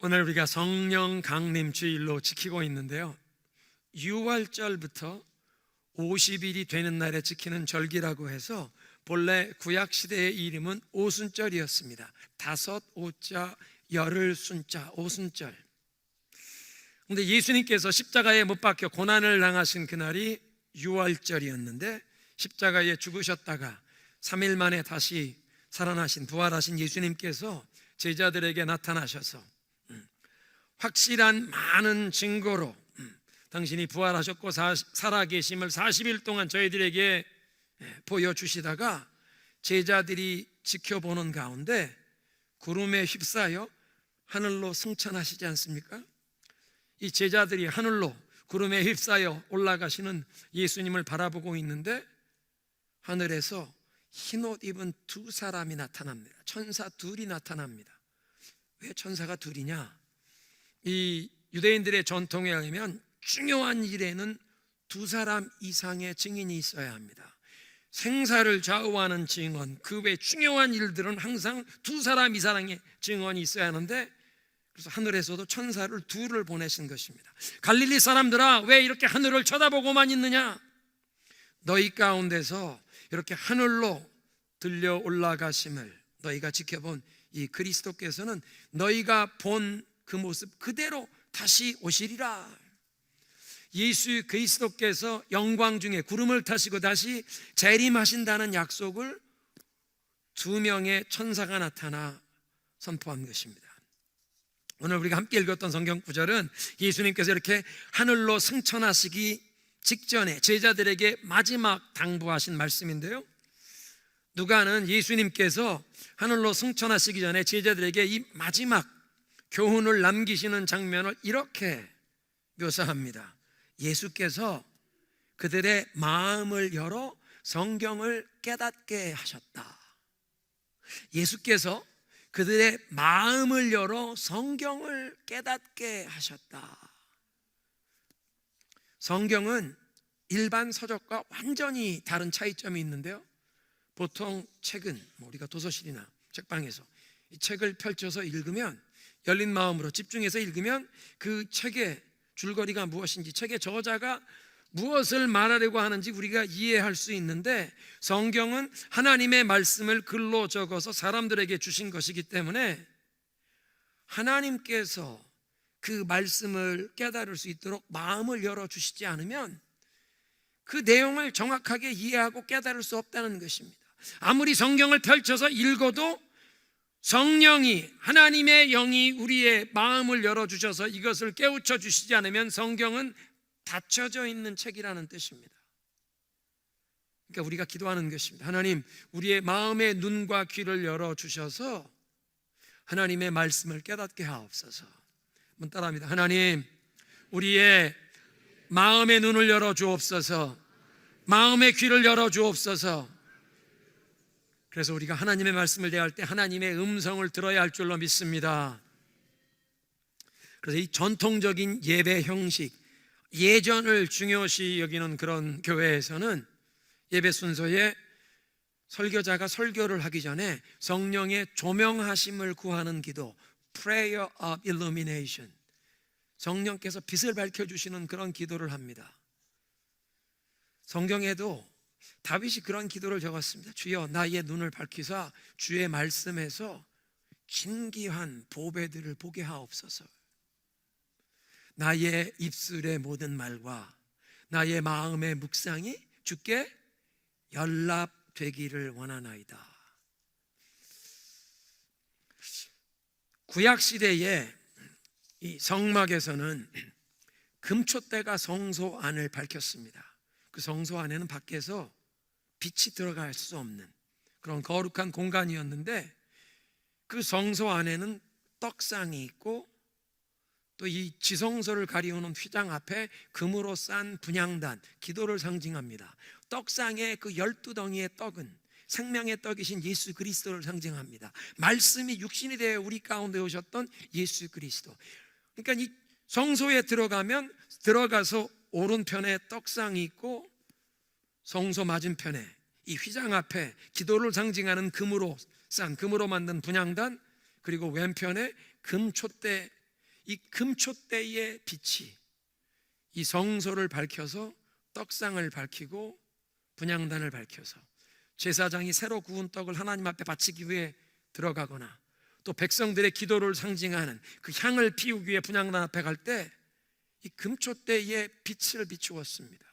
오늘 우리가 성령 강림 주일로 지키고 있는데요, 6월절부터 50일이 되는 날에 지키는 절기라고 해서 본래 구약시대의 이름은 오순절이었습니다. 다섯 오자 열흘 순자 오순절. 근데 예수님께서 십자가에 못 박혀 고난을 당하신 그날이 6월절이었는데, 십자가에 죽으셨다가 3일 만에 다시 살아나신 부활하신 예수님께서 제자들에게 나타나셔서 확실한 많은 증거로 당신이 부활하셨고 살아계심을 40일 동안 저희들에게 보여주시다가 제자들이 지켜보는 가운데 구름에 휩싸여 하늘로 승천하시지 않습니까? 이 제자들이 하늘로 구름에 휩싸여 올라가시는 예수님을 바라보고 있는데, 하늘에서 흰옷 입은 두 사람이 나타납니다. 천사 둘이 나타납니다. 왜 천사가 둘이냐? 이 유대인들의 전통에 의하면 중요한 일에는 두 사람 이상의 증인이 있어야 합니다. 생사를 좌우하는 증언, 그 외 중요한 일들은 항상 두 사람 이상의 증언이 있어야 하는데, 그래서 하늘에서도 천사를 둘을 보내신 것입니다. 갈릴리 사람들아, 왜 이렇게 하늘을 쳐다보고만 있느냐? 너희 가운데서 이렇게 하늘로 들려 올라가심을 너희가 지켜본 이 그리스도께서는 너희가 본 그 모습 그대로 다시 오시리라. 예수 그리스도께서 영광 중에 구름을 타시고 다시 재림하신다는 약속을 두 명의 천사가 나타나 선포한 것입니다. 오늘 우리가 함께 읽었던 성경 구절은 예수님께서 이렇게 하늘로 승천하시기 직전에 제자들에게 마지막 당부하신 말씀인데요, 누가는 예수님께서 하늘로 승천하시기 전에 제자들에게 이 마지막 교훈을 남기시는 장면을 이렇게 묘사합니다. 예수께서 그들의 마음을 열어 성경을 깨닫게 하셨다. 예수께서 그들의 마음을 열어 성경을 깨닫게 하셨다. 성경은 일반 서적과 완전히 다른 차이점이 있는데요, 보통 책은 우리가 도서실이나 책방에서 이 책을 펼쳐서 읽으면, 열린 마음으로 집중해서 읽으면 그 책의 줄거리가 무엇인지, 책의 저자가 무엇을 말하려고 하는지 우리가 이해할 수 있는데, 성경은 하나님의 말씀을 글로 적어서 사람들에게 주신 것이기 때문에 하나님께서 그 말씀을 깨달을 수 있도록 마음을 열어주시지 않으면 그 내용을 정확하게 이해하고 깨달을 수 없다는 것입니다. 아무리 성경을 펼쳐서 읽어도 성령이, 하나님의 영이 우리의 마음을 열어주셔서 이것을 깨우쳐 주시지 않으면 성경은 닫혀져 있는 책이라는 뜻입니다. 그러니까 우리가 기도하는 것입니다. 하나님, 우리의 마음의 눈과 귀를 열어주셔서 하나님의 말씀을 깨닫게 하옵소서. 한번 따라합니다. 하나님, 우리의 마음의 눈을 열어주옵소서, 마음의 귀를 열어주옵소서. 그래서 우리가 하나님의 말씀을 대할 때 하나님의 음성을 들어야 할 줄로 믿습니다. 그래서 이 전통적인 예배 형식, 예전을 중요시 여기는 그런 교회에서는 예배 순서에 설교자가 설교를 하기 전에 성령의 조명하심을 구하는 기도, Prayer of Illumination, 성령께서 빛을 밝혀주시는 그런 기도를 합니다. 성경에도 다윗이 그런 기도를 적었습니다. 주여, 나의 눈을 밝히사 주의 말씀에서 진귀한 보배들을 보게 하옵소서. 나의 입술의 모든 말과 나의 마음의 묵상이 주께 연락되기를 원하나이다. 구약시대의 이 성막에서는 금촛대가 성소 안을 밝혔습니다. 그 성소 안에는 밖에서 빛이 들어갈 수 없는 그런 거룩한 공간이었는데, 그 성소 안에는 떡상이 있고 또 이 지성소를 가리우는 휘장 앞에 금으로 싼 분향단, 기도를 상징합니다. 떡상의 그 12덩이의 떡은 생명의 떡이신 예수 그리스도를 상징합니다. 말씀이 육신이 되어 우리 가운데 오셨던 예수 그리스도. 그러니까 이 성소에 들어가서 오른편에 떡상이 있고, 성소 맞은편에 이 휘장 앞에 기도를 상징하는 금으로 만든 분향단, 그리고 왼편에 금촛대, 이 금초대의 빛이 이 성소를 밝혀서 떡상을 밝히고 분향단을 밝혀서 제사장이 새로 구운 떡을 하나님 앞에 바치기 위해 들어가거나 또 백성들의 기도를 상징하는 그 향을 피우기 위해 분향단 앞에 갈 때 이 금초대의 빛을 비추었습니다.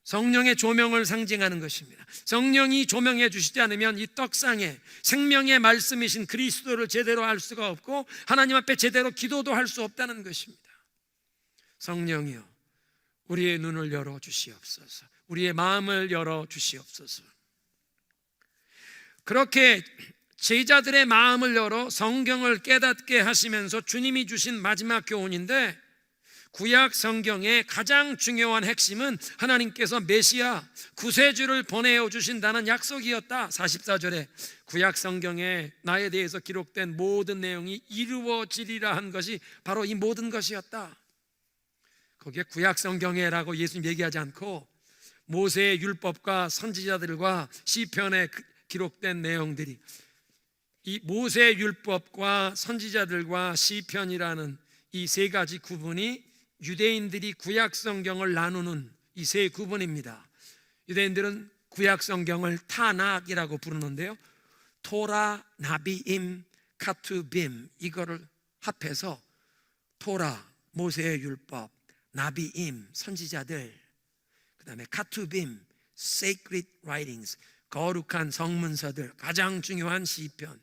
성령의 조명을 상징하는 것입니다. 성령이 조명해 주시지 않으면 이 떡상에 생명의 말씀이신 그리스도를 제대로 알 수가 없고 하나님 앞에 제대로 기도도 할 수 없다는 것입니다. 성령이여, 우리의 눈을 열어 주시옵소서. 우리의 마음을 열어 주시옵소서. 그렇게 제자들의 마음을 열어 성경을 깨닫게 하시면서 주님이 주신 마지막 교훈인데, 구약 성경의 가장 중요한 핵심은 하나님께서 메시아 구세주를 보내어 주신다는 약속이었다. 44절에 구약 성경에 나에 대해서 기록된 모든 내용이 이루어지리라 한 것이 바로 이 모든 것이었다. 거기에 구약 성경에라고 예수님 얘기하지 않고 모세의 율법과 선지자들과 시편에 기록된 내용들이, 이 모세의 율법과 선지자들과 시편이라는 이 세 가지 구분이 유대인들이 구약 성경을 나누는 이 세 구분입니다. 유대인들은 구약 성경을 타낙이라고 부르는데요, 토라, 나비임, 카투빔, 이거를 합해서 토라, 모세의 율법, 나비임, 선지자들, 그 다음에 카투빔, sacred writings, 거룩한 성문서들, 가장 중요한 시편.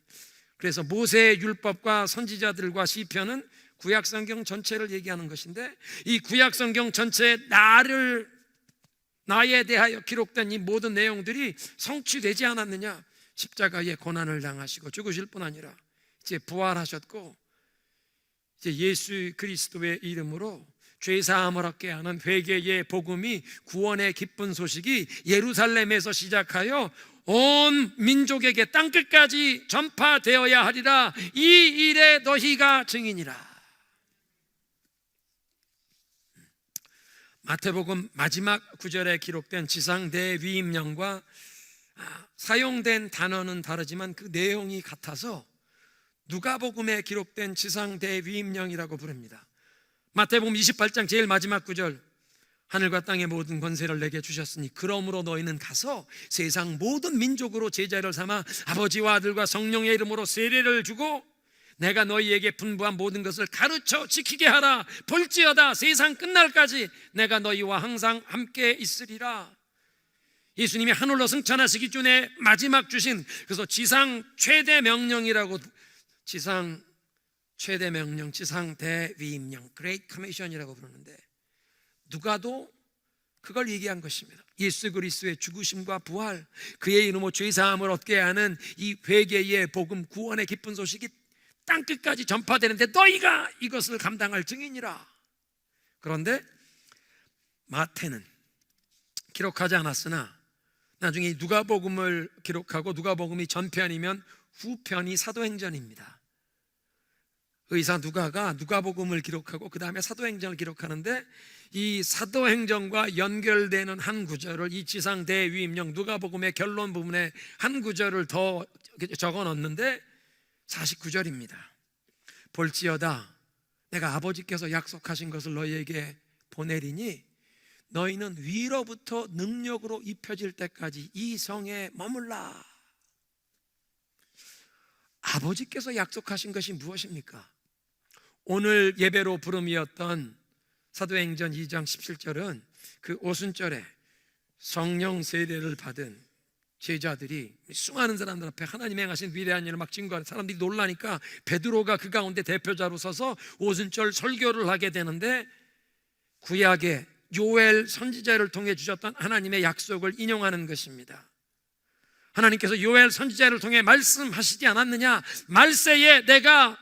그래서 모세의 율법과 선지자들과 시편은 구약 성경 전체를 얘기하는 것인데, 이 구약 성경 전체에 나에 대하여 기록된 이 모든 내용들이 성취되지 않았느냐? 십자가의 고난을 당하시고 죽으실 뿐 아니라 이제 부활하셨고, 이제 예수 그리스도의 이름으로 죄사함을 얻게 하는 회개의 복음이, 구원의 기쁜 소식이 예루살렘에서 시작하여 온 민족에게 땅끝까지 전파되어야 하리라. 이 일에 너희가 증인이라. 마태복음 마지막 구절에 기록된 지상대위임령과 사용된 단어는 다르지만 그 내용이 같아서 누가복음에 기록된 지상대위임령이라고 부릅니다. 마태복음 28장 제일 마지막 구절, 하늘과 땅의 모든 권세를 내게 주셨으니 그러므로 너희는 가서 세상 모든 민족으로 제자를 삼아 아버지와 아들과 성령의 이름으로 세례를 주고 내가 너희에게 분부한 모든 것을 가르쳐 지키게 하라. 볼지어다 세상 끝날까지 내가 너희와 항상 함께 있으리라. 예수님이 하늘로 승천하시기 전에 마지막 주신, 그래서 지상 최대 명령이라고, 지상 최대 명령, 지상 대위임령, Great Commission이라고 부르는데, 누가도 그걸 얘기한 것입니다. 예수 그리스도의 죽으심과 부활, 그의 이름으로 죄사함을 얻게 하는 이 회개의 복음, 구원의 기쁜 소식이 땅끝까지 전파되는데 너희가 이것을 감당할 증인이라. 그런데 마태는 기록하지 않았으나 나중에 누가복음을 기록하고, 누가복음이 전편이면 후편이 사도행전입니다. 의사 누가가 누가복음을 기록하고 그 다음에 사도행전을 기록하는데, 이 사도행전과 연결되는 한 구절을, 이 지상대위임령 누가복음의 결론 부분에 한 구절을 더 적어 넣었는데 49절입니다. 볼지어다 내가 아버지께서 약속하신 것을 너희에게 보내리니 너희는 위로부터 능력으로 입혀질 때까지 이 성에 머물라. 아버지께서 약속하신 것이 무엇입니까? 오늘 예배로 부름이었던 사도행전 2장 17절은 그 오순절에 성령 세례를 받은 제자들이 수많은 사람들 앞에 하나님 행하신 위대한 일을 막 증거하는, 사람들이 놀라니까 베드로가 그 가운데 대표자로 서서 오순절 설교를 하게 되는데, 구약의 요엘 선지자를 통해 주셨던 하나님의 약속을 인용하는 것입니다. 하나님께서 요엘 선지자를 통해 말씀하시지 않았느냐? 말세에 내가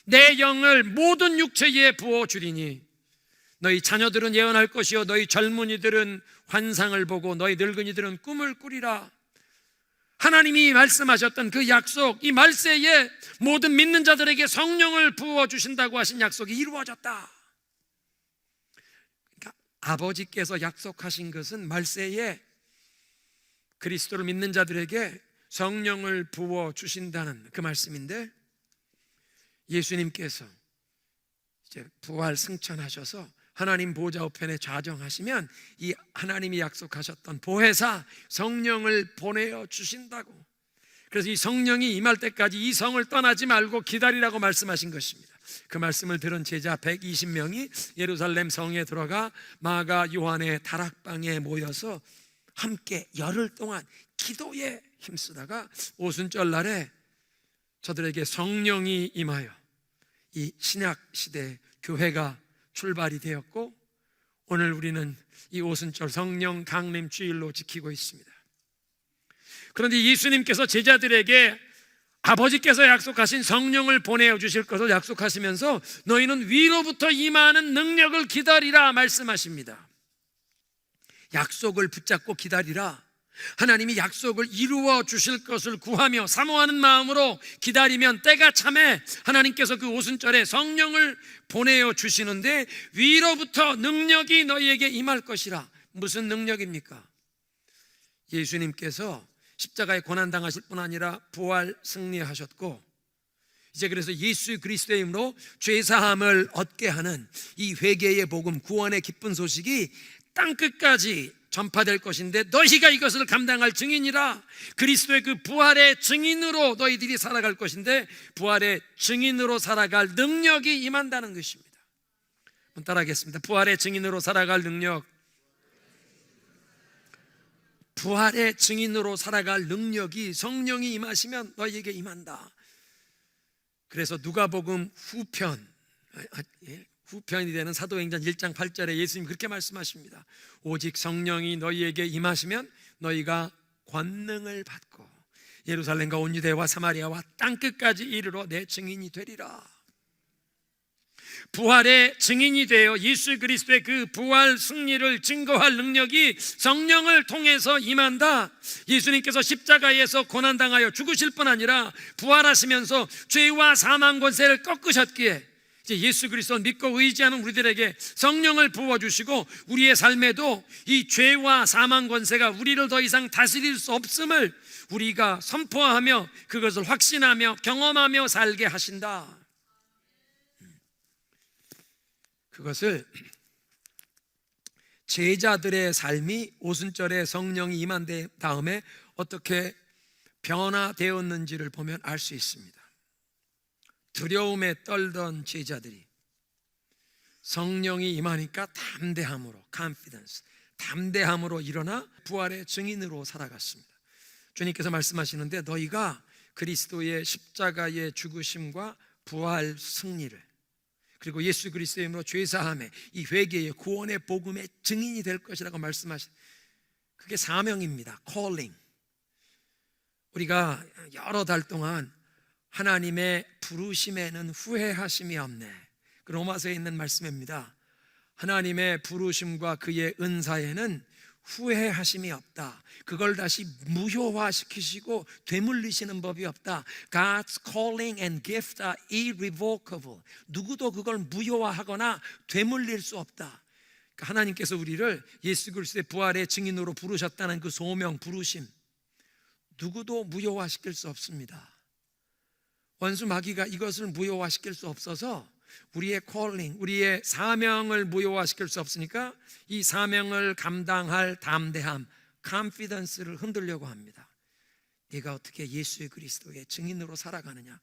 내 영을 모든 육체에 부어주리니 너희 자녀들은 예언할 것이요 너희 젊은이들은 환상을 보고 너희 늙은이들은 꿈을 꾸리라. 하나님이 말씀하셨던 그 약속, 이 말세에 모든 믿는 자들에게 성령을 부어주신다고 하신 약속이 이루어졌다. 그러니까 아버지께서 약속하신 것은 말세에 그리스도를 믿는 자들에게 성령을 부어주신다는 그 말씀인데, 예수님께서 이제 부활 승천하셔서 하나님 보좌 우편에 좌정하시면 이 하나님이 약속하셨던 보혜사 성령을 보내어 주신다고. 그래서 이 성령이 임할 때까지 이 성을 떠나지 말고 기다리라고 말씀하신 것입니다. 그 말씀을 들은 제자 120명이 예루살렘 성에 들어가 마가 요한의 다락방에 모여서 함께 열흘 동안 기도에 힘쓰다가 오순절 날에 저들에게 성령이 임하여 이 신약 시대 교회가 출발이 되었고, 오늘 우리는 이 오순절 성령 강림 주일로 지키고 있습니다. 그런데 예수님께서 제자들에게 아버지께서 약속하신 성령을 보내어 주실 것을 약속하시면서 너희는 위로부터 임하는 능력을 기다리라 말씀하십니다. 약속을 붙잡고 기다리라. 하나님이 약속을 이루어 주실 것을 구하며 사모하는 마음으로 기다리면 때가 참에 하나님께서 그 오순절에 성령을 보내어 주시는데 위로부터 능력이 너희에게 임할 것이라. 무슨 능력입니까? 예수님께서 십자가에 고난당하실 뿐 아니라 부활 승리하셨고, 이제 그래서 예수 그리스도의 이름으로 죄사함을 얻게 하는 이 회개의 복음, 구원의 기쁜 소식이 땅끝까지 전파될 것인데 너희가 이것을 감당할 증인이라. 그리스도의 그 부활의 증인으로 너희들이 살아갈 것인데 부활의 증인으로 살아갈 능력이 임한다는 것입니다. 한번 따라하겠습니다. 부활의 증인으로 살아갈 능력. 부활의 증인으로 살아갈 능력이 성령이 임하시면 너희에게 임한다. 그래서 누가복음 후편이 되는 사도행전 1장 8절에 예수님 그렇게 말씀하십니다. 오직 성령이 너희에게 임하시면 너희가 권능을 받고 예루살렘과 온 유대와 사마리아와 땅끝까지 이르러 내 증인이 되리라. 부활의 증인이 되어 예수 그리스도의 그 부활 승리를 증거할 능력이 성령을 통해서 임한다. 예수님께서 십자가에서 고난당하여 죽으실 뿐 아니라 부활하시면서 죄와 사망 권세를 꺾으셨기에 이제 예수 그리스도 믿고 의지하는 우리들에게 성령을 부어주시고 우리의 삶에도 이 죄와 사망 권세가 우리를 더 이상 다스릴 수 없음을 우리가 선포하며 그것을 확신하며 경험하며 살게 하신다. 그것을 제자들의 삶이 오순절에 성령이 임한 다음에 어떻게 변화되었는지를 보면 알 수 있습니다. 두려움에 떨던 제자들이 성령이 임하니까 담대함으로 confidence, 담대함으로 일어나 부활의 증인으로 살아갔습니다. 주님께서 말씀하시는데 너희가 그리스도의 십자가의 죽으심과 부활 승리를 그리고 예수 그리스도의 이름으로 죄사함에 이 회개의 구원의 복음의 증인이 될 것이라고 말씀하신, 그게 사명입니다. calling. 우리가 여러 달 동안 하나님의 부르심에는 후회하심이 없네, 그 로마서에 있는 말씀입니다. 하나님의 부르심과 그의 은사에는 후회하심이 없다. 그걸 다시 무효화시키시고 되물리시는 법이 없다. God's calling and gift are irrevocable. 누구도 그걸 무효화하거나 되물릴 수 없다. 그러니까 하나님께서 우리를 예수 그리스도의 부활의 증인으로 부르셨다는 그 소명, 부르심, 누구도 무효화시킬 수 없습니다. 원수 마귀가 이것을 무효화시킬 수 없어서 우리의 calling, 우리의 사명을 무효화시킬 수 없으니까 이 사명을 감당할 담대함, confidence를 흔들려고 합니다. 네가 어떻게 예수 그리스도의 증인으로 살아가느냐?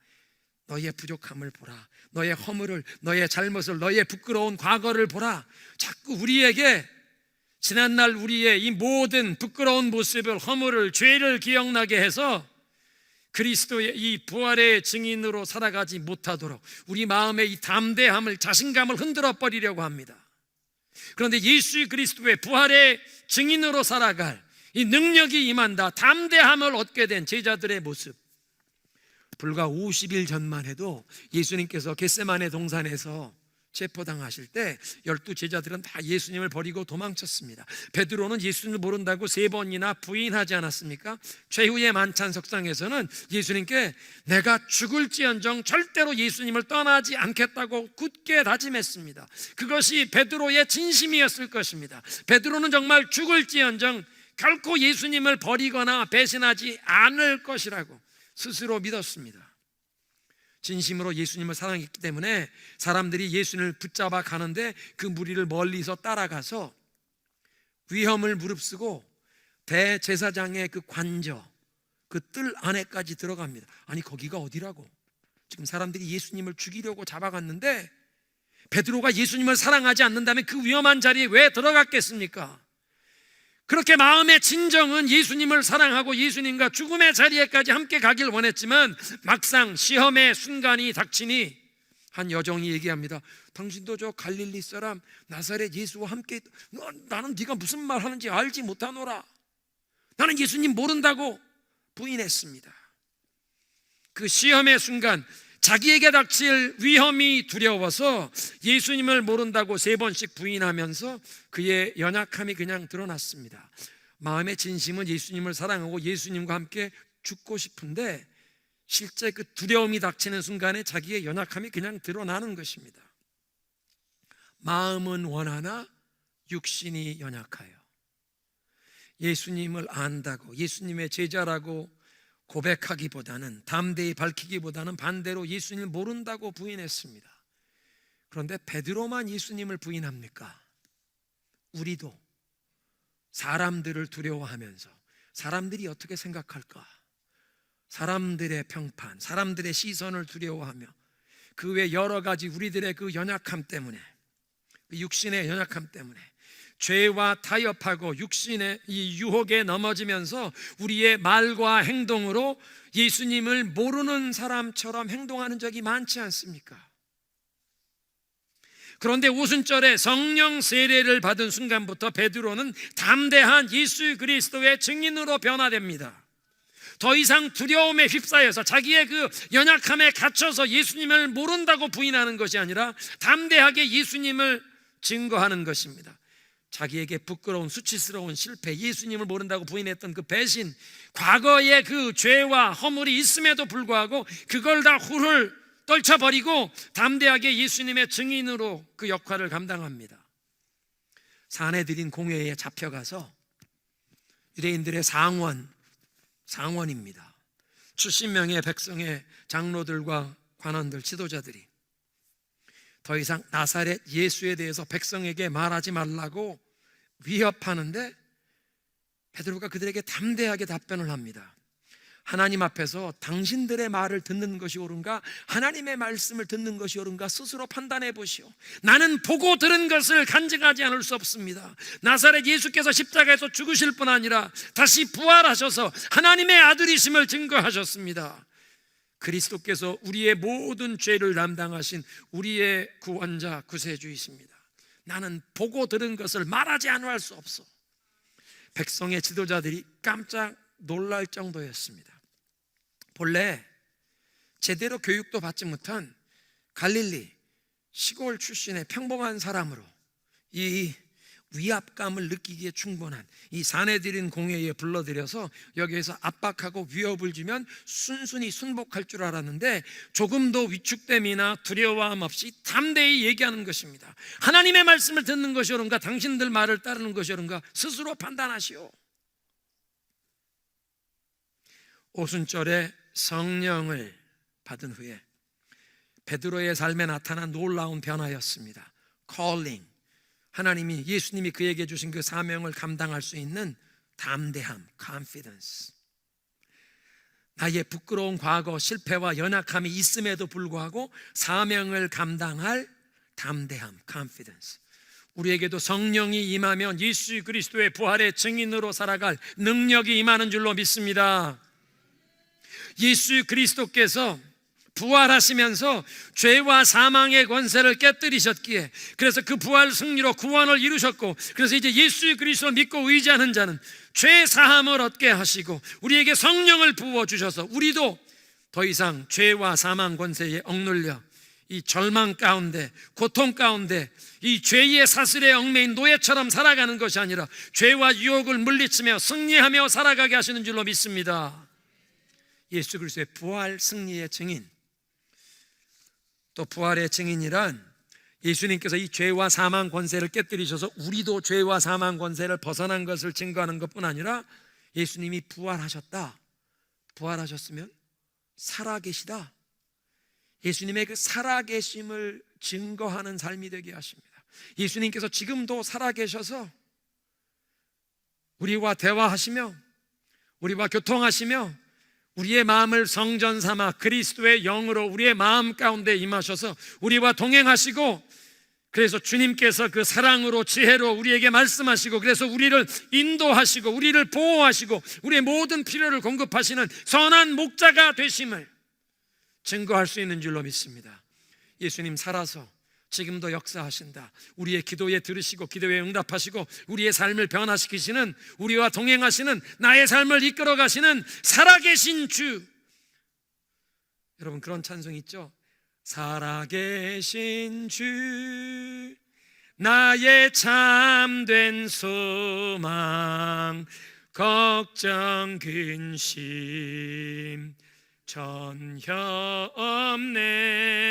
너의 부족함을 보라. 너의 허물을, 너의 잘못을, 너의 부끄러운 과거를 보라. 자꾸 우리에게 지난날 우리의 이 모든 부끄러운 모습을, 허물을, 죄를 기억나게 해서 그리스도의 이 부활의 증인으로 살아가지 못하도록 우리 마음의 이 담대함을, 자신감을 흔들어 버리려고 합니다. 그런데 예수 그리스도의 부활의 증인으로 살아갈 이 능력이 임한다, 담대함을 얻게 된 제자들의 모습, 불과 50일 전만 해도 예수님께서 겟세마네 동산에서 체포당하실 때 12 제자들은 다 예수님을 버리고 도망쳤습니다. 베드로는 예수님을 모른다고 3번이나 부인하지 않았습니까? 최후의 만찬 석상에서는 예수님께 내가 죽을지언정 절대로 예수님을 떠나지 않겠다고 굳게 다짐했습니다. 그것이 베드로의 진심이었을 것입니다. 베드로는 정말 죽을지언정 결코 예수님을 버리거나 배신하지 않을 것이라고 스스로 믿었습니다. 진심으로 예수님을 사랑했기 때문에 사람들이 예수님을 붙잡아 가는데 그 무리를 멀리서 따라가서 위험을 무릅쓰고 대제사장의 그 관저, 그 뜰 안에까지 들어갑니다. 아니 거기가 어디라고? 지금 사람들이 예수님을 죽이려고 잡아갔는데 베드로가 예수님을 사랑하지 않는다면 그 위험한 자리에 왜 들어갔겠습니까? 그렇게 마음의 진정은 예수님을 사랑하고 예수님과 죽음의 자리에까지 함께 가길 원했지만 막상 시험의 순간이 닥치니 한 여종이 얘기합니다. 당신도 저 갈릴리 사람 나사렛 예수와 함께, 나는 네가 무슨 말 하는지 알지 못하노라. 나는 예수님 모른다고 부인했습니다. 그 시험의 순간 자기에게 닥칠 위험이 두려워서 예수님을 모른다고 3번씩 부인하면서 그의 연약함이 그냥 드러났습니다. 마음의 진심은 예수님을 사랑하고 예수님과 함께 죽고 싶은데 실제 그 두려움이 닥치는 순간에 자기의 연약함이 그냥 드러나는 것입니다. 마음은 원하나 육신이 연약하여. 예수님을 안다고 예수님의 제자라고 고백하기보다는, 담대히 밝히기보다는 반대로 예수님을 모른다고 부인했습니다. 그런데 베드로만 예수님을 부인합니까? 우리도 사람들을 두려워하면서 사람들이 어떻게 생각할까, 사람들의 평판, 사람들의 시선을 두려워하며 그 외 여러 가지 우리들의 그 연약함 때문에, 그 육신의 연약함 때문에 죄와 타협하고 육신의 이 유혹에 넘어지면서 우리의 말과 행동으로 예수님을 모르는 사람처럼 행동하는 적이 많지 않습니까? 그런데 오순절에 성령 세례를 받은 순간부터 베드로는 담대한 예수 그리스도의 증인으로 변화됩니다. 더 이상 두려움에 휩싸여서 자기의 그 연약함에 갇혀서 예수님을 모른다고 부인하는 것이 아니라 담대하게 예수님을 증거하는 것입니다. 자기에게 부끄러운 수치스러운 실패, 예수님을 모른다고 부인했던 그 배신, 과거의 그 죄와 허물이 있음에도 불구하고 그걸 다 훌훌 떨쳐버리고 담대하게 예수님의 증인으로 그 역할을 감당합니다. 사내들인 공회에 잡혀가서 유대인들의 상원입니다. 70명의 백성의 장로들과 관원들, 지도자들이 더 이상 나사렛 예수에 대해서 백성에게 말하지 말라고 위협하는데 베드로가 그들에게 담대하게 답변을 합니다. 하나님 앞에서 당신들의 말을 듣는 것이 옳은가, 하나님의 말씀을 듣는 것이 옳은가 스스로 판단해 보시오. 나는 보고 들은 것을 간증하지 않을 수 없습니다. 나사렛 예수께서 십자가에서 죽으실 뿐 아니라 다시 부활하셔서 하나님의 아들이심을 증거하셨습니다. 그리스도께서 우리의 모든 죄를 담당하신 우리의 구원자, 구세주이십니다. 나는 보고 들은 것을 말하지 않을 수 없어. 백성의 지도자들이 깜짝 놀랄 정도였습니다. 본래 제대로 교육도 받지 못한 갈릴리 시골 출신의 평범한 사람으로 이 위압감을 느끼기에 충분한 이 사내들인 공회에 불러들여서 여기에서 압박하고 위협을 주면 순순히 순복할 줄 알았는데 조금도 위축됨이나 두려워함 없이 담대히 얘기하는 것입니다. 하나님의 말씀을 듣는 것이 옳은가, 당신들 말을 따르는 것이 옳은가 스스로 판단하시오. 오순절에 성령을 받은 후에 베드로의 삶에 나타난 놀라운 변화였습니다. calling, 하나님이, 예수님이 그에게 주신 그 사명을 감당할 수 있는 담대함, confidence. 나의 부끄러운 과거, 실패와 연약함이 있음에도 불구하고 사명을 감당할 담대함, confidence. 우리에게도 성령이 임하면 예수 그리스도의 부활의 증인으로 살아갈 능력이 임하는 줄로 믿습니다. 예수 그리스도께서 부활하시면서 죄와 사망의 권세를 깨뜨리셨기에, 그래서 그 부활 승리로 구원을 이루셨고, 그래서 이제 예수 그리스도를 믿고 의지하는 자는 죄 사함을 얻게 하시고 우리에게 성령을 부어주셔서 우리도 더 이상 죄와 사망 권세에 억눌려 이 절망 가운데, 고통 가운데 이 죄의 사슬에 얽매인 노예처럼 살아가는 것이 아니라 죄와 유혹을 물리치며 승리하며 살아가게 하시는 줄로 믿습니다. 예수 그리스도의 부활 승리의 증인, 또 부활의 증인이란 예수님께서 이 죄와 사망 권세를 깨뜨리셔서 우리도 죄와 사망 권세를 벗어난 것을 증거하는 것뿐 아니라 예수님이 부활하셨다, 부활하셨으면 살아계시다, 예수님의 그 살아계심을 증거하는 삶이 되게 하십니다. 예수님께서 지금도 살아계셔서 우리와 대화하시며 우리와 교통하시며 우리의 마음을 성전 삼아 그리스도의 영으로 우리의 마음 가운데 임하셔서 우리와 동행하시고, 그래서 주님께서 그 사랑으로 지혜로 우리에게 말씀하시고, 그래서 우리를 인도하시고 우리를 보호하시고 우리의 모든 필요를 공급하시는 선한 목자가 되심을 증거할 수 있는 줄로 믿습니다. 예수님 살아서 지금도 역사하신다. 우리의 기도에 들으시고 기도에 응답하시고 우리의 삶을 변화시키시는, 우리와 동행하시는, 나의 삶을 이끌어 가시는 살아계신 주. 여러분, 그런 찬송 있죠? 살아계신 주, 나의 참된 소망, 걱정 근심 전혀 없네.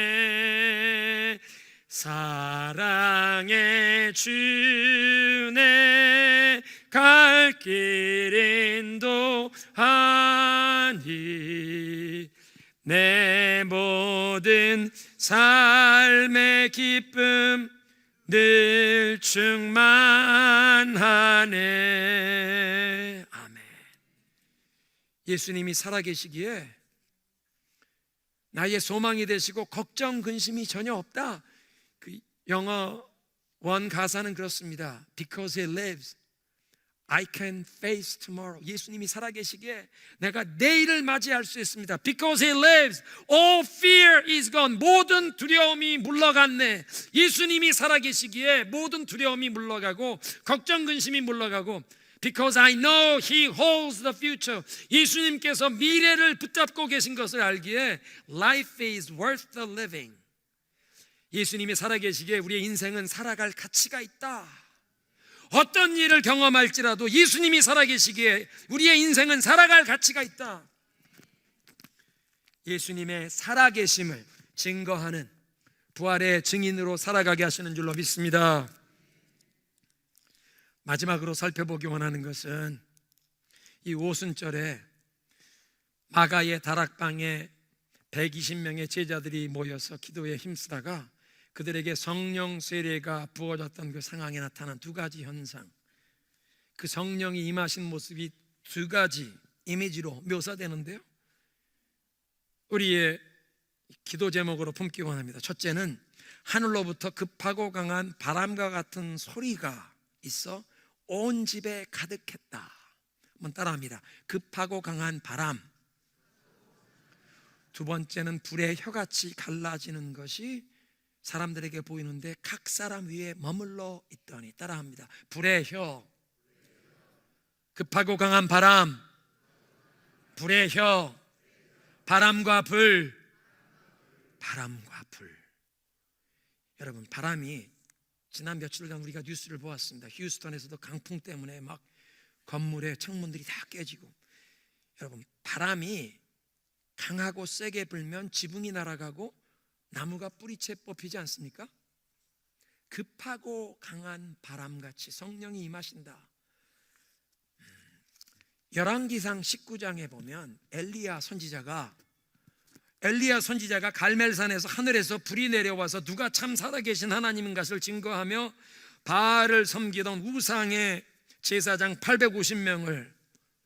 사랑의 주네 갈 길 인도하니, 내 모든 삶의 기쁨 늘 충만하네. 아멘. 예수님이 살아계시기에 나의 소망이 되시고 걱정 근심이 전혀 없다. 그 영어 원 가사는 그렇습니다. Because he lives, I can face tomorrow. 예수님이 살아계시기에 내가 내일을 맞이할 수 있습니다. Because he lives, all fear is gone. 모든 두려움이 물러갔네. 예수님이 살아계시기에 모든 두려움이 물러가고 걱정 근심이 물러가고, Because I know he holds the future. 예수님께서 미래를 붙잡고 계신 것을 알기에 Life is worth the living. 예수님이 살아계시기에 우리의 인생은 살아갈 가치가 있다. 어떤 일을 경험할지라도 예수님이 살아계시기에 우리의 인생은 살아갈 가치가 있다. 예수님의 살아계심을 증거하는 부활의 증인으로 살아가게 하시는 줄로 믿습니다. 마지막으로 살펴보기 원하는 것은 이 오순절에 마가의 다락방에 120명의 제자들이 모여서 기도에 힘쓰다가 그들에게 성령 세례가 부어졌던 그 상황에 나타난 두 가지 현상, 그 성령이 임하신 모습이 두 가지 이미지로 묘사되는데요, 우리의 기도 제목으로 품기 원합니다. 첫째는 하늘로부터 급하고 강한 바람과 같은 소리가 있어 온 집에 가득했다. 한번 따라합니다. 급하고 강한 바람. 두 번째는 불의 혀같이 갈라지는 것이 사람들에게 보이는데 각 사람 위에 머물러 있더니. 따라합니다. 불의 혀, 급하고 강한 바람, 불의 혀, 바람과 불, 바람과 불. 여러분, 바람이 지난 며칠간 우리가 뉴스를 보았습니다. 휴스턴에서도 강풍 때문에 막 건물의 창문들이 다 깨지고. 여러분, 바람이 강하고 세게 불면 지붕이 날아가고 나무가 뿌리채 뽑히지 않습니까? 급하고 강한 바람같이 성령이 임하신다. 열왕기상 19장에 보면 엘리야 선지자가 갈멜산에서 하늘에서 불이 내려와서 누가 참 살아계신 하나님인 것을 증거하며 바알을 섬기던 우상의 제사장 850명을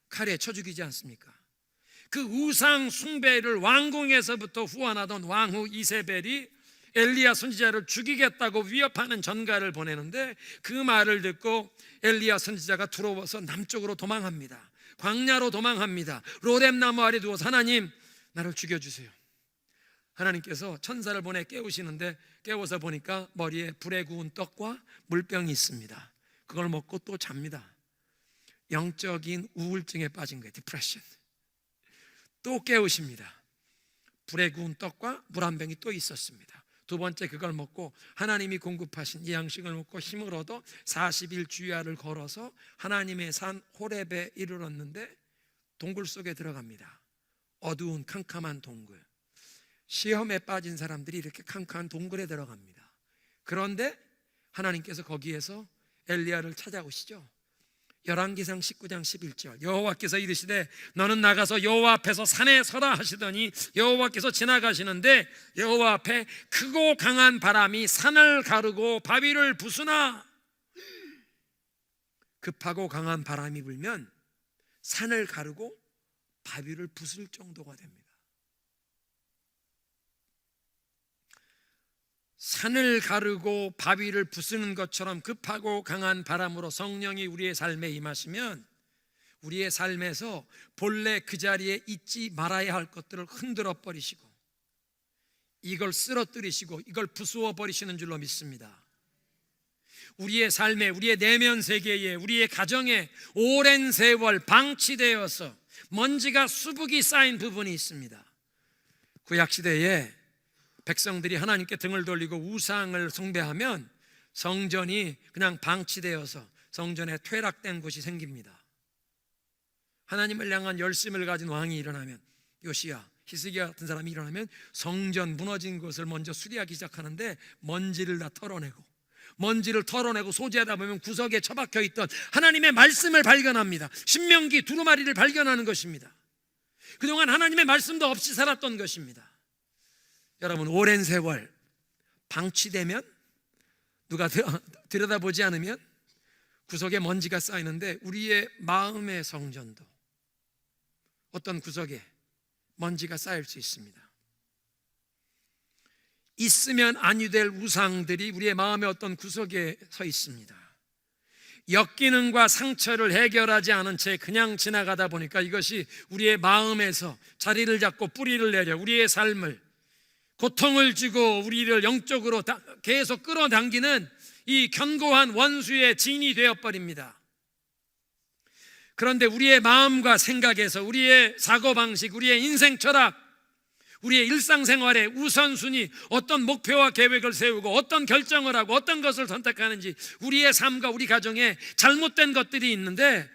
칼에 쳐 죽이지 않습니까? 그 우상 숭배를 왕궁에서부터 후원하던 왕후 이세벨이 엘리야 선지자를 죽이겠다고 위협하는 전가를 보내는데, 그 말을 듣고 엘리야 선지자가 두려워서 남쪽으로 도망합니다. 광야로 도망합니다. 로뎀나무 아래 누워서 하나님, 나를 죽여주세요. 하나님께서 천사를 보내 깨우시는데, 깨워서 보니까 머리에 불에 구운 떡과 물병이 있습니다. 그걸 먹고 또 잡니다. 영적인 우울증에 빠진 거예요. 디프레션. 또 깨우십니다. 불에 구운 떡과 물 한 병이 또 있었습니다. 두 번째 그걸 먹고 하나님이 공급하신 이 양식을 먹고 힘을 얻어 40일 주야를 걸어서 하나님의 산 호렙에 이르렀는데 동굴 속에 들어갑니다. 어두운 캄캄한 동굴. 시험에 빠진 사람들이 이렇게 캄캄한 동굴에 들어갑니다. 그런데 하나님께서 거기에서 엘리야를 찾아오시죠. 열왕기상 19장 11절 여호와께서 이르시되 너는 나가서 여호와 앞에서 산에 서라 하시더니 여호와께서 지나가시는데 여호와 앞에 크고 강한 바람이 산을 가르고 바위를 부수나. 급하고 강한 바람이 불면 산을 가르고 바위를 부술 정도가 됩니다. 산을 가르고 바위를 부수는 것처럼 급하고 강한 바람으로 성령이 우리의 삶에 임하시면 우리의 삶에서 본래 그 자리에 있지 말아야 할 것들을 흔들어 버리시고 이걸 쓰러뜨리시고 이걸 부수어 버리시는 줄로 믿습니다. 우리의 삶에, 우리의 내면 세계에, 우리의 가정에 오랜 세월 방치되어서 먼지가 수북이 쌓인 부분이 있습니다. 구약시대에 백성들이 하나님께 등을 돌리고 우상을 숭배하면 성전이 그냥 방치되어서 성전에 퇴락된 곳이 생깁니다. 하나님을 향한 열심을 가진 왕이 일어나면, 요시야, 히스기야 같은 사람이 일어나면 성전 무너진 것을 먼저 수리하기 시작하는데 먼지를 다 털어내고 소지하다 보면 구석에 처박혀 있던 하나님의 말씀을 발견합니다. 신명기 두루마리를 발견하는 것입니다. 그동안 하나님의 말씀도 없이 살았던 것입니다. 여러분, 오랜 세월 방치되면, 누가 들여다보지 않으면 구석에 먼지가 쌓이는데 우리의 마음의 성전도 어떤 구석에 먼지가 쌓일 수 있습니다. 있으면 아니 될 우상들이 우리의 마음의 어떤 구석에 서 있습니다. 역기능과 상처를 해결하지 않은 채 그냥 지나가다 보니까 이것이 우리의 마음에서 자리를 잡고 뿌리를 내려 우리의 삶을, 고통을 주고 우리를 영적으로 계속 끌어당기는 이 견고한 원수의 진이 되어버립니다. 그런데 우리의 마음과 생각에서 우리의 사고방식, 우리의 인생 철학, 우리의 일상생활의 우선순위, 어떤 목표와 계획을 세우고 어떤 결정을 하고 어떤 것을 선택하는지, 우리의 삶과 우리 가정에 잘못된 것들이 있는데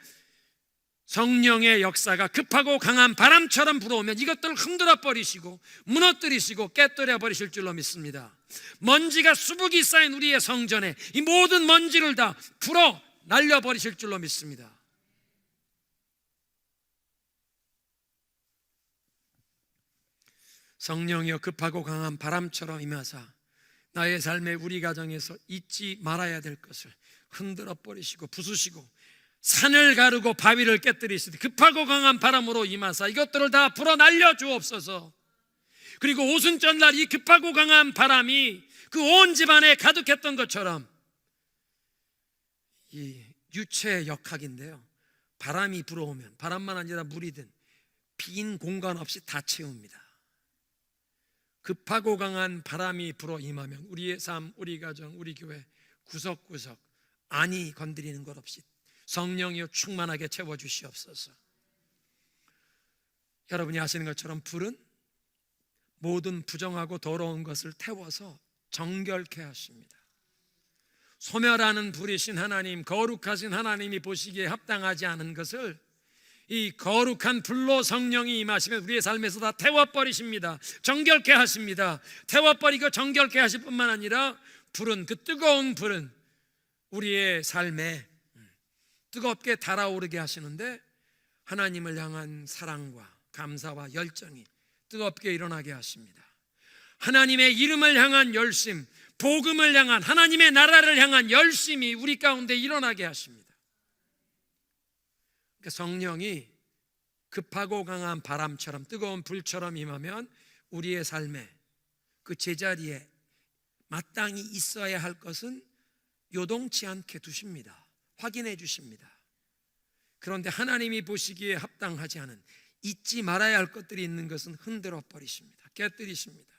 성령의 역사가 급하고 강한 바람처럼 불어오면 이것들을 흔들어 버리시고 무너뜨리시고 깨뜨려 버리실 줄로 믿습니다. 먼지가 수북이 쌓인 우리의 성전에 이 모든 먼지를 다 풀어 날려버리실 줄로 믿습니다. 성령이여 급하고 강한 바람처럼 임하사 나의 삶에, 우리 가정에서 잊지 말아야 될 것을 흔들어 버리시고 부수시고 산을 가르고 바위를 깨뜨리시되 급하고 강한 바람으로 임하사 이것들을 다 불어 날려 주옵소서. 그리고 오순절날 이 급하고 강한 바람이 그 온 집안에 가득했던 것처럼, 이 유체의 역학인데요, 바람이 불어오면 바람만 아니라 물이든 빈 공간 없이 다 채웁니다. 급하고 강한 바람이 불어 임하면 우리의 삶, 우리 가정, 우리 교회 구석구석 안이 건드리는 것 없이 성령이여 충만하게 채워주시옵소서. 여러분이 아시는 것처럼 불은 모든 부정하고 더러운 것을 태워서 정결케 하십니다. 소멸하는 불이신 하나님, 거룩하신 하나님이 보시기에 합당하지 않은 것을 이 거룩한 불로 성령이 임하시면 우리의 삶에서 다 태워버리십니다. 정결케 하십니다. 태워버리고 정결케 하실 뿐만 아니라 불은, 그 뜨거운 불은 우리의 삶에 뜨겁게 달아오르게 하시는데 하나님을 향한 사랑과 감사와 열정이 뜨겁게 일어나게 하십니다. 하나님의 이름을 향한 열심, 복음을 향한, 하나님의 나라를 향한 열심이 우리 가운데 일어나게 하십니다. 그러니까 성령이 급하고 강한 바람처럼 뜨거운 불처럼 임하면 우리의 삶에, 그 제자리에 마땅히 있어야 할 것은 요동치 않게 두십니다. 확인해 주십니다. 그런데 하나님이 보시기에 합당하지 않은, 잊지 말아야 할 것들이 있는 것은 흔들어 버리십니다. 깨뜨리십니다.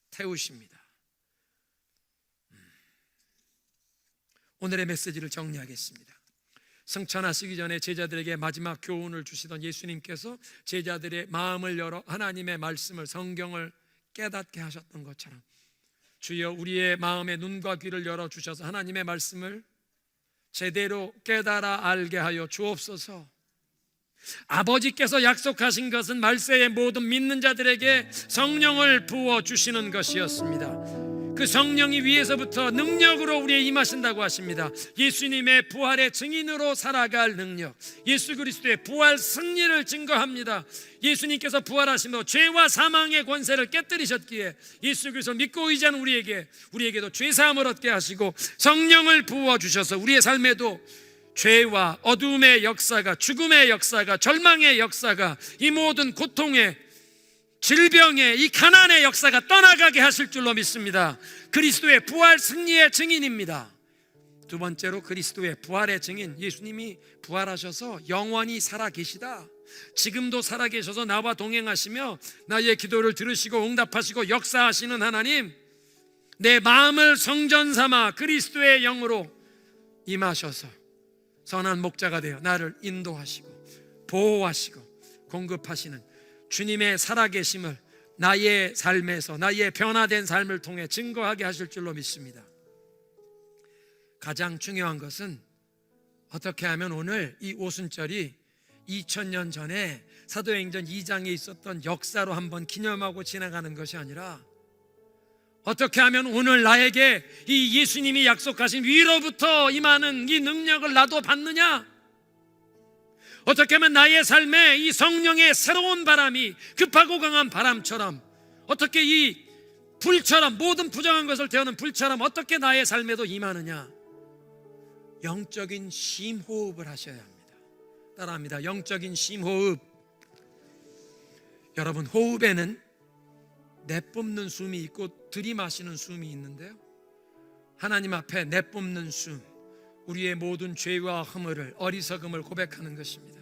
태우십니다. 오늘의 메시지를 정리하겠습니다. 승천하시기 전에 제자들에게 마지막 교훈을 주시던 예수님께서 제자들의 마음을 열어 하나님의 말씀을, 성경을 깨닫게 하셨던 것처럼 주여 우리의 마음의 눈과 귀를 열어주셔서 하나님의 말씀을 제대로 깨달아 알게 하여 주옵소서. 아버지께서 약속하신 것은 말세의 모든 믿는 자들에게 성령을 부어주시는 것이었습니다. 그 그 성령이 위에서부터 능력으로 우리에 임하신다고 하십니다. 예수님의 부활의 증인으로 살아갈 능력, 예수 그리스도의 부활 승리를 증거합니다. 예수님께서 부활하시며 죄와 사망의 권세를 깨뜨리셨기에 예수 그리스도를 믿고 의지하는 우리에게도 죄사함을 얻게 하시고 성령을 부어주셔서 우리의 삶에도 죄와 어둠의 역사가, 죽음의 역사가, 절망의 역사가, 이 모든 고통의, 질병의, 이 가난의 역사가 떠나가게 하실 줄로 믿습니다. 그리스도의 부활 승리의 증인입니다. 두 번째로 그리스도의 부활의 증인, 예수님이 부활하셔서 영원히 살아계시다. 지금도 살아계셔서 나와 동행하시며 나의 기도를 들으시고 응답하시고 역사하시는 하나님, 내 마음을 성전 삼아 그리스도의 영으로 임하셔서 선한 목자가 되어 나를 인도하시고 보호하시고 공급하시는 주님의 살아계심을 나의 삶에서, 나의 변화된 삶을 통해 증거하게 하실 줄로 믿습니다. 가장 중요한 것은 어떻게 하면 오늘 이 오순절이 2000년 전에 사도행전 2장에 있었던 역사로 한번 기념하고 지나가는 것이 아니라 어떻게 하면 오늘 나에게 이 예수님이 약속하신 위로부터 임하는 이 능력을 나도 받느냐? 어떻게 하면 나의 삶에 이 성령의 새로운 바람이 급하고 강한 바람처럼, 어떻게 이 불처럼, 모든 부정한 것을 태우는 불처럼 어떻게 나의 삶에도 임하느냐? 영적인 심호흡을 하셔야 합니다. 따라합니다. 영적인 심호흡. 여러분, 호흡에는 내뿜는 숨이 있고 들이마시는 숨이 있는데요, 하나님 앞에 내뿜는 숨, 우리의 모든 죄와 허물을, 어리석음을 고백하는 것입니다.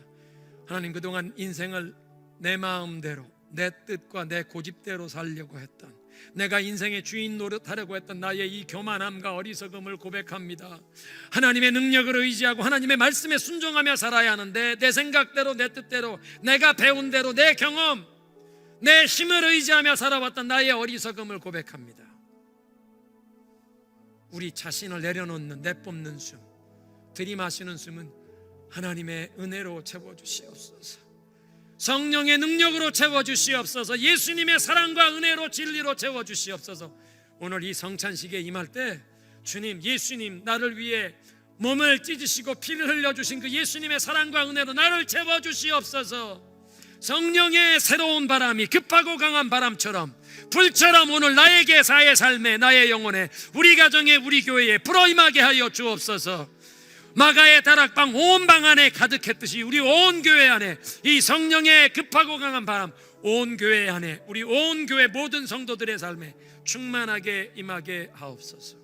하나님, 그동안 인생을 내 마음대로, 내 뜻과 내 고집대로 살려고 했던, 내가 인생의 주인 노릇하려고 했던 나의 이 교만함과 어리석음을 고백합니다. 하나님의 능력을 의지하고 하나님의 말씀에 순종하며 살아야 하는데 내 생각대로, 내 뜻대로, 내가 배운 대로, 내 경험, 내 힘을 의지하며 살아왔던 나의 어리석음을 고백합니다. 우리 자신을 내려놓는, 내뿜는 숨, 들이마시는 숨은 하나님의 은혜로 채워주시옵소서. 성령의 능력으로 채워주시옵소서. 예수님의 사랑과 은혜로, 진리로 채워주시옵소서. 오늘 이 성찬식에 임할 때 주님, 예수님, 나를 위해 몸을 찢으시고 피를 흘려주신 그 예수님의 사랑과 은혜로 나를 채워주시옵소서. 성령의 새로운 바람이 급하고 강한 바람처럼, 불처럼 오늘 나에게, 나의 삶에, 나의 영혼에, 우리 가정에, 우리 교회에 불어임하게 하여 주옵소서. 마가의 다락방 온 방 안에 가득했듯이 우리 온 교회 안에 이 성령의 급하고 강한 바람, 온 교회 안에, 우리 온 교회 모든 성도들의 삶에 충만하게 임하게 하옵소서.